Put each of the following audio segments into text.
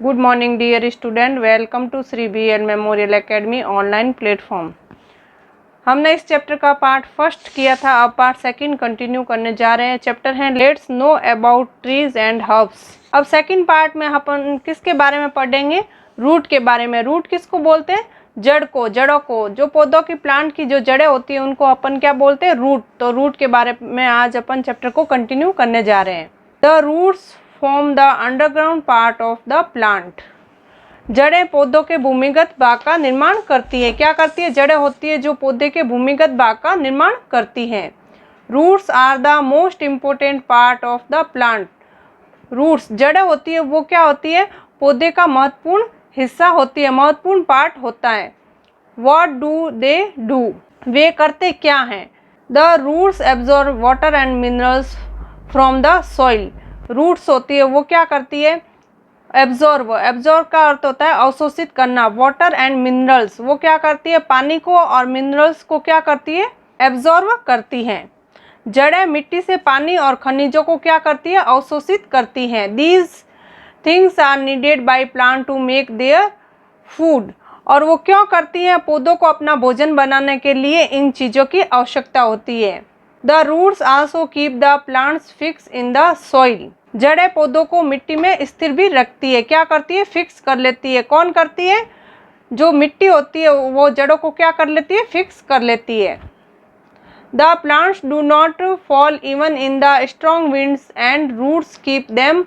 Good morning dear student, welcome to Shri BL memorial academy online platform. हमने इस chapter का part first किया था, अब पार्ट सेकंड कंटिन्यू करने जा रहे हैं। चैप्टर है let's know about trees and herbs. अब सेकंड पार्ट में अपन किसके बारे में पढ़ेंगे? रूट के बारे में। रूट किसको बोलते हैं? जड़ों को। जो पौधों की प्लांट की जो जड़ें होती हैं उनको अपन क्या बोलते हैं? रूट। तो रूट के बारे में आज अपन चैप्टर को कंटिन्यू करने जा रहे हैं। The roots form the underground part of the plant. जड़ें पौधों के भूमिगत भाग का निर्माण करती है। क्या करती है? जड़ें होती है जो पौधे के भूमिगत भाग का निर्माण करती हैं। Roots are the most important part of the plant. Roots जड़ें होती है वो क्या होती है? पौधे का महत्वपूर्ण हिस्सा होती है, महत्वपूर्ण पार्ट होता है। What do they do? वे करते क्या हैं? The roots absorb water and minerals from the soil. Roots होती है वो क्या करती है? एब्जॉर्ब का अर्थ होता है अवशोषित करना। वाटर एंड मिनरल्स वो क्या करती है? पानी को और मिनरल्स को क्या करती है? एब्जॉर्ब करती हैं। जड़ें मिट्टी से पानी और खनिजों को क्या करती है? अवशोषित करती हैं। These things are needed by plant to make their food. और वो क्यों करती हैं? पौधों को अपना भोजन बनाने के लिए इन चीज़ों की आवश्यकता होती है। The roots also keep the plants fix in the soil. जड़ें पौधों को मिट्टी में स्थिर भी रखती है। क्या करती है? फिक्स कर लेती है। कौन करती है? जो मिट्टी होती है वो जड़ों को क्या कर लेती है? फिक्स कर लेती है। The plants do not fall even in the strong winds and roots keep them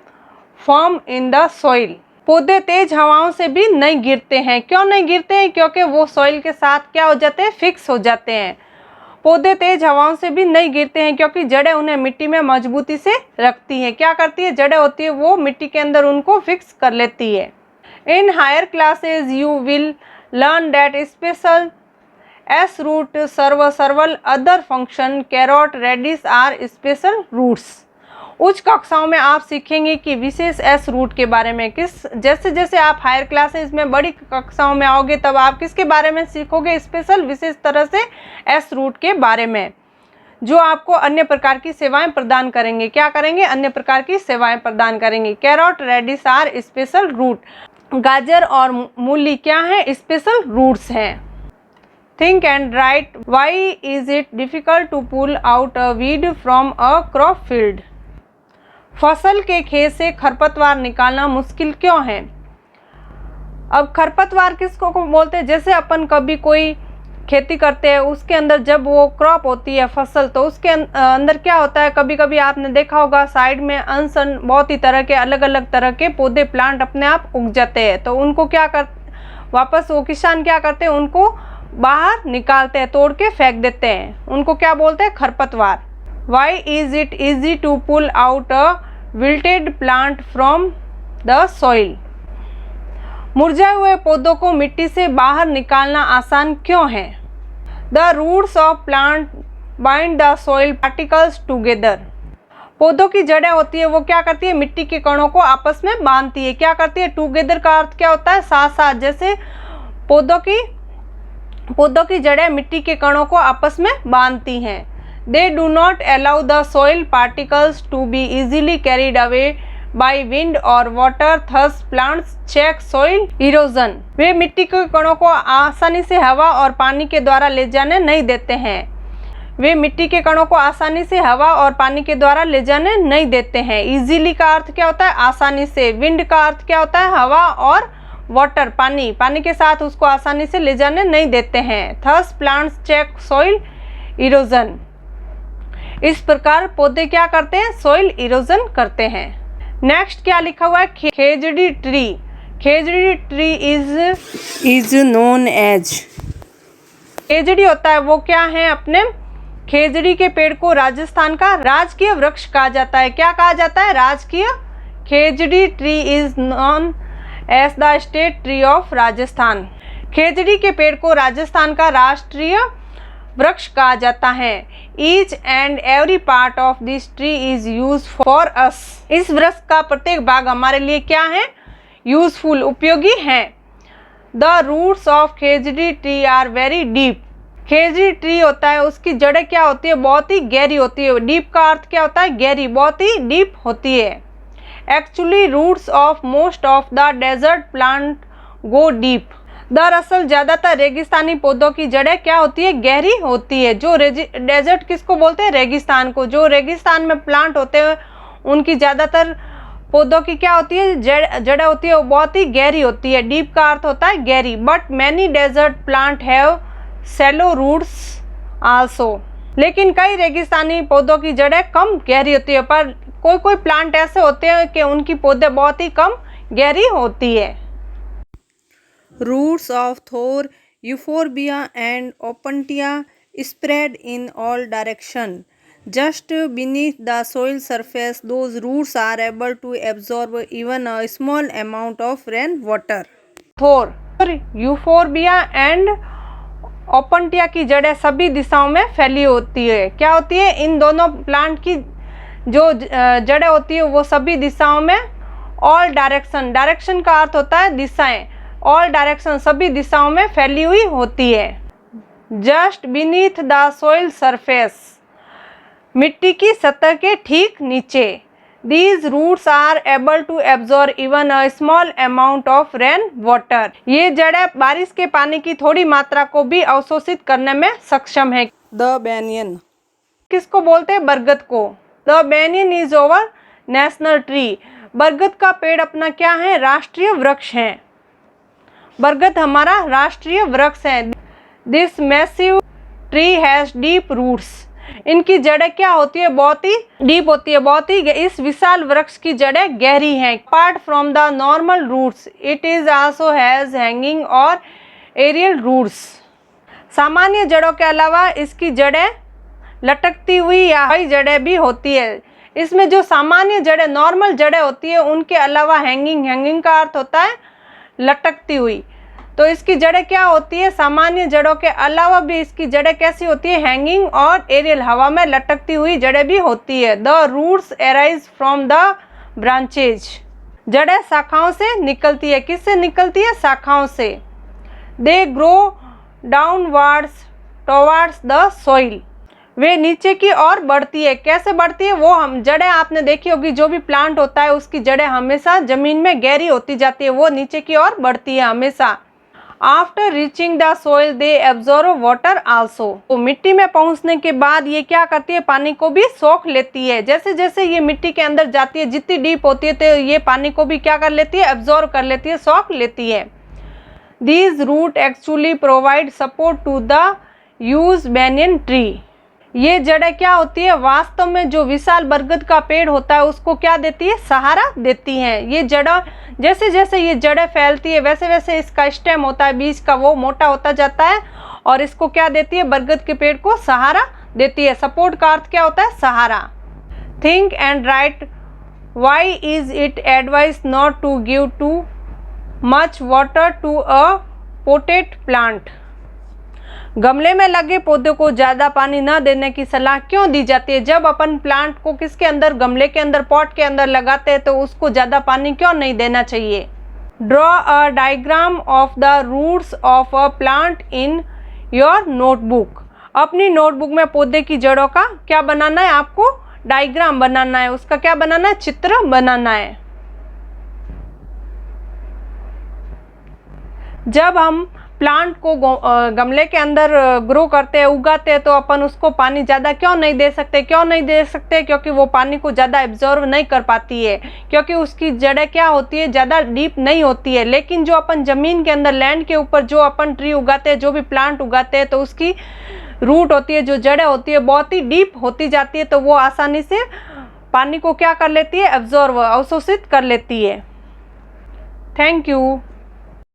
firm in the soil. पौधे तेज हवाओं से भी नहीं गिरते हैं। क्यों नहीं गिरते हैं? क्योंकि वो सॉइल के साथ क्या हो जाते हैं? फिक्स हो जाते हैं। पौधे तेज हवाओं से भी नहीं गिरते हैं क्योंकि जड़ें उन्हें मिट्टी में मजबूती से रखती हैं। क्या करती है? जड़ें होती है वो मिट्टी के अंदर उनको फिक्स कर लेती है। In higher classes you will learn that special S root serve several other function carrot radish are special roots. उच्च कक्षाओं में आप सीखेंगे कि विशेष एस रूट के बारे में। जैसे जैसे आप हायर क्लासेस में बड़ी कक्षाओं में आओगे तब आप किसके बारे में सीखोगे? स्पेशल विशेष तरह से एस रूट के बारे में, जो आपको अन्य प्रकार की सेवाएं प्रदान करेंगे। क्या करेंगे? अन्य प्रकार की सेवाएं प्रदान करेंगे। Carrot radish are special root. गाजर और मूली क्या है? स्पेशल रूट्स हैं। Think and write why is it difficult to pull out a weed from a crop field. फसल के खेत से खरपतवार निकालना मुश्किल क्यों है? अब खरपतवार किसको बोलते हैं? जैसे अपन कभी कोई खेती करते हैं उसके अंदर जब वो क्रॉप होती है फसल, तो उसके अंदर क्या होता है? कभी कभी आपने देखा होगा साइड में अनसन बहुत ही तरह के अलग अलग तरह के पौधे प्लांट अपने आप उग जाते हैं। तो उनको क्या कर वापस वो किसान क्या करते हैं? उनको बाहर निकालते हैं, तोड़ के फेंक देते हैं। उनको क्या बोलते हैं? खरपतवार। Why is it easy to pull out a wilted plant from the soil? मुरझाए हुए पौधों को मिट्टी से बाहर निकालना आसान क्यों है? The roots of plant bind the soil particles together. पौधों की जड़ें होती है वो क्या करती है? मिट्टी के कणों को आपस में बांधती है। क्या करती है? टूगेदर का अर्थ क्या होता है? साथ साथ। जैसे पौधों की जड़ें मिट्टी के कणों को आपस में बांधती हैं। They do not allow the soil particles to be easily carried away by wind or water, thus plants check soil erosion. वे मिट्टी के कणों को आसानी से हवा और पानी के द्वारा ले जाने नहीं देते हैं। वे मिट्टी के कणों को आसानी से हवा और पानी के द्वारा ले जाने नहीं देते हैं। Easily का अर्थ क्या होता है? आसानी से। Wind का अर्थ क्या होता है? हवा, और वाटर पानी के साथ उसको आसानी से ले जाने नहीं देते हैं। Thus plants check soil erosion. इस प्रकार पौधे क्या करते हैं? सॉइल इरोजन करते हैं। नेक्स्ट क्या लिखा हुआ है? Khejri tree. Khejri tree is known as. खेजड़ी होता है वो क्या है? अपने खेजड़ी के पेड़ को राजस्थान का राजकीय वृक्ष कहा जाता है। क्या कहा जाता है? राजकीय। Khejri tree is known as the state tree of Rajasthan. खेजड़ी के पेड़ को राजस्थान का राष्ट्रीय वृक्ष कहा जाता है। Each and every part of this tree is use for us. इस वृक्ष का प्रत्येक भाग हमारे लिए क्या है? यूजफुल, उपयोगी है। The roots of khejri tree are very deep. Khejri tree होता है उसकी जड़ें क्या होती है? बहुत ही गहरी होती है। डीप का अर्थ क्या होता है? गहरी, बहुत ही डीप होती है। Actually roots of most of the desert plant go deep. दरअसल ज़्यादातर रेगिस्तानी पौधों की जड़ें क्या होती है, गहरी होती है। जो डेजर्ट किसको बोलते हैं, रेगिस्तान को। जो रेगिस्तान में प्लांट होते हैं उनकी ज़्यादातर पौधों की क्या होती है, जड़ें होती है, वो बहुत ही गहरी होती है। डीप का अर्थ होता है गहरी। But many desert plant have shallow roots also. लेकिन कई रेगिस्तानी पौधों की जड़ें कम गहरी होती है, पर कोई कोई प्लांट ऐसे होते हैं कि उनकी पौधे बहुत ही कम गहरी होती है। Roots of thor, euphorbia and opuntia spread in all direction just beneath the soil surface. Those roots are able to absorb even a small amount of rain water. Thor, euphorbia and opuntia की जड़ें सभी दिशाओं में फैली होती है। क्या होती है, इन दोनों प्लांट की जो जड़ें होती है वो सभी दिशाओं में, ऑल डायरेक्शन, डायरेक्शन का अर्थ होता है दिशाएं, ऑल डायरेक्शन सभी दिशाओं में फैली हुई होती है। Just beneath the soil surface, मिट्टी की सतह के ठीक नीचे। These roots are able to absorb even a small amount of rain water. ये जड़ें बारिश के पानी की थोड़ी मात्रा को भी अवशोषित करने में सक्षम है। The banyan, किसको बोलते हैं, बरगद को। The banyan is our national tree. बरगद का पेड़ अपना क्या है, राष्ट्रीय वृक्ष है। बरगद हमारा राष्ट्रीय वृक्ष है। This massive tree has deep roots. इनकी जड़ें क्या होती है, बहुत ही डीप होती है, बहुत ही। इस विशाल वृक्ष की जड़ें गहरी हैं। Apart from the normal roots it is also has hanging और एरियल रूट्स। सामान्य जड़ों के अलावा इसकी जड़ें लटकती हुई या हवाई जड़ें भी होती है। इसमें जो सामान्य जड़ें, नॉर्मल जड़ें होती है, उनके अलावा हैंगिंग, हैंगिंग का अर्थ होता है लटकती हुई। तो इसकी जड़ें क्या होती है, सामान्य जड़ों के अलावा भी इसकी जड़ें कैसी होती है, हैंगिंग और एरियल, हवा में लटकती हुई जड़ें भी होती है। The roots arise from the branches, जड़ें शाखाओं से निकलती है। किससे निकलती है, शाखाओं से। They grow downwards towards the soil, वे नीचे की ओर बढ़ती है। कैसे बढ़ती है, वो हम जड़ें आपने देखी होगी, जो भी प्लांट होता है उसकी जड़ें हमेशा जमीन में गहरी होती जाती है, वो नीचे की ओर बढ़ती है हमेशा। After reaching the soil they absorb water also, तो मिट्टी में पहुंचने के बाद ये क्या करती है, पानी को भी सोख लेती है। जैसे जैसे ये मिट्टी के अंदर जाती है, जितनी डीप होती है, तो ये पानी को भी क्या कर लेती है, एब्जॉर्ब कर लेती है, सोख लेती है। These root actually provide support to the huge banyan tree. ये जड़ें क्या होती है, वास्तव में जो विशाल बरगद का पेड़ होता है उसको क्या देती है, सहारा देती हैं। ये जड़ें, जैसे जैसे ये जड़ें फैलती है वैसे वैसे इसका स्टेम होता है बीज का, वो मोटा होता जाता है और इसको क्या देती है, बरगद के पेड़ को सहारा देती है। सपोर्ट का अर्थ क्या होता है, सहारा। Think and write why is it advice not to give too much water to a potted plant. गमले में लगे पौधे को ज़्यादा पानी न देने की सलाह क्यों दी जाती है। जब अपन प्लांट को किसके अंदर, गमले के अंदर, पॉट के अंदर लगाते हैं, तो उसको ज़्यादा पानी क्यों नहीं देना चाहिए। Draw a diagram of the roots of a plant in your notebook. अपनी नोटबुक में पौधे की जड़ों का क्या बनाना है, आपको डायग्राम बनाना है, उसका क्या बनाना है, चित्र बनाना है। जब हम प्लांट को गमले के अंदर ग्रो करते हैं, उगाते हैं, तो अपन उसको पानी ज़्यादा क्यों नहीं दे सकते, क्यों नहीं दे सकते, क्योंकि वो पानी को ज़्यादा एब्जॉर्व नहीं कर पाती है, क्योंकि उसकी जड़ें क्या होती है, ज़्यादा डीप नहीं होती है। लेकिन जो अपन ज़मीन के अंदर, लैंड के ऊपर जो अपन ट्री उगाते हैं, जो भी प्लांट उगाते हैं, तो उसकी रूट होती है, जो जड़ें होती है, बहुत ही डीप होती जाती है, तो वो आसानी से पानी को क्या कर लेती है, एब्जॉर्व, अवशोषित कर लेती है। Thank you.